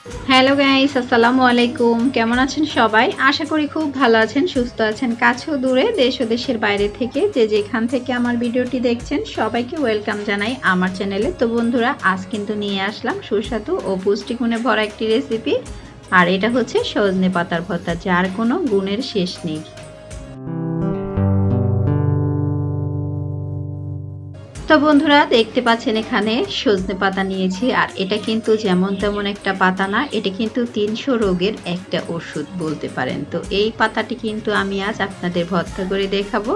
Hello guys, আসসালামু আলাইকুম। কেমন আছেন সবাই? আশা করি খুব ভালো আছেন, সুস্থ আছেন। কাছে ও দূরে, দেশ ও দেশের বাইরে থেকে যে যেখান থেকে আমার ভিডিওটি দেখছেন সবাইকে ওয়েলকাম জানাই আমার চ্যানেলে। তো বন্ধুরা, আজ কিন্তু নিয়ে আসলাম সুস্বাদু ও পুষ্টিগুণে ভরা একটি রেসিপি। আর এটা হচ্ছে সজনে পাতার ভর্তা, যার কোনো গুণের শেষ নেই। তো বন্ধুরা, দেখতে পাচ্ছেন এখানে সজনে পাতা নিয়েছি। আর এটা কিন্তু যেমন তেমন একটা পাতা না, এটা কিন্তু 300 রোগের একটা ওষুধ বলতে পারেন। তো এই পাতাটি কিন্তু আমি আজ আপনাদের ভর্তা করে দেখাবো।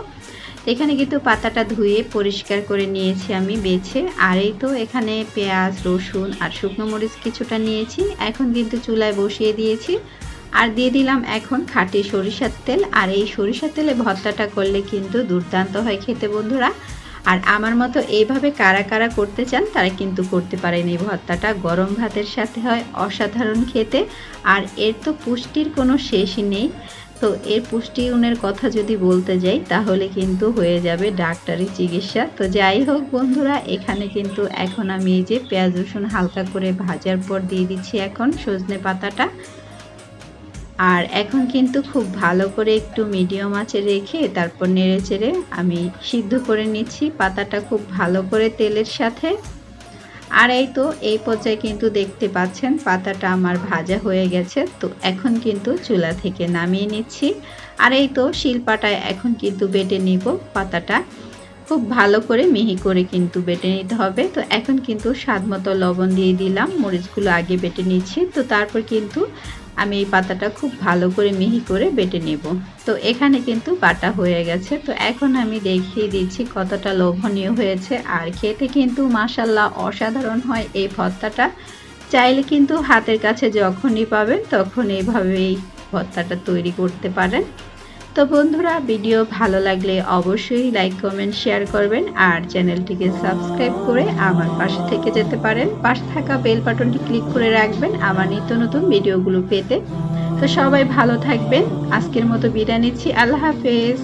এখানে কিন্তু পাতাটা ধুয়ে পরিষ্কার করে নিয়েছি আমি বেছে। আর এই তো এখানে পেঁয়াজ, রসুন আর শুকনো মরিচ কিছুটা নিয়েছি। এখন কিন্তু চুলায় বসিয়ে দিয়েছি। আর দিয়ে দিলাম এখন খাঁটি সরিষার তেল। আর এই সরিষার তেলে ভর্তাটা করলে কিন্তু দুর্দান্ত হয় খেতে বন্ধুরা। আর আমার মতো এইভাবে কারা কারা করতে চান তারা কিন্তু করতে পারেন। এই ভর্তাটা গরম ভাতের সাথে হয় অসাধারণ খেতে। আর এর তো পুষ্টির কোনো শেষই নেই। তো এর পুষ্টিগুণের কথা যদি বলতে যাই তাহলে কিন্তু হয়ে যাবে ডাক্তারি চিকিৎসা। তো যাই হোক বন্ধুরা, এখানে কিন্তু এখন আমি এই যে পেঁয়াজ রসুন হালকা করে ভাজার পর দিয়ে দিচ্ছি এখন সজনে পাতাটা। আর এখন কিন্তু খুব ভালো করে একটু মিডিয়াম আঁচে রেখে তারপর নেড়ে চেড়ে আমি সিদ্ধ করে নিচ্ছি পাতাটা খুব ভালো করে তেলের সাথে। আর এই তো এই পর্যায়ে কিন্তু দেখতে পাচ্ছেন পাতাটা আমার ভাজা হয়ে গেছে। তো এখন কিন্তু চুলা থেকে নামিয়ে নিচ্ছি। আর এই তো শিলপাটায় এখন কিন্তু বেটে নিব পাতাটা। খুব ভালো করে মিহি করে কিন্তু বেটে নিতে হবে। তো এখন কিন্তু স্বাদ মতো লবণ দিয়ে দিলাম, মরিচগুলো আগে বেটে নিচ্ছি। তো তারপর কিন্তু আমি এই পাতাটা খুব ভালো করে মিহি করে বেটে নেব। তো এখানে কিন্তু বাটা হয়ে গেছে। তো এখন আমি দেখিয়ে দিচ্ছি কতটা লোভনীয় হয়েছে। আর খেতে কিন্তু মাশাআল্লাহ অসাধারণ হয় এই ভর্তাটা। চাইলে কিন্তু হাতের কাছে যখনই পাবেন তখন এইভাবেই ভর্তাটা তৈরি করতে পারেন। তো বন্ধুরা, ভিডিও ভালো লাগলে অবশ্যই লাইক কমেন্ট শেয়ার করবেন। আর চ্যানেলটিকে সাবস্ক্রাইব করে আমার পাশে থেকে যেতে পারেন। পাশে থাকা বেল বাটনটি ক্লিক করে রাখবেন আমার নিত্য নতুন ভিডিওগুলো পেতে। তো সবাই ভালো থাকবেন। আজকের মতো বিদায় নিচ্ছি। আল্লাহ হাফেজ।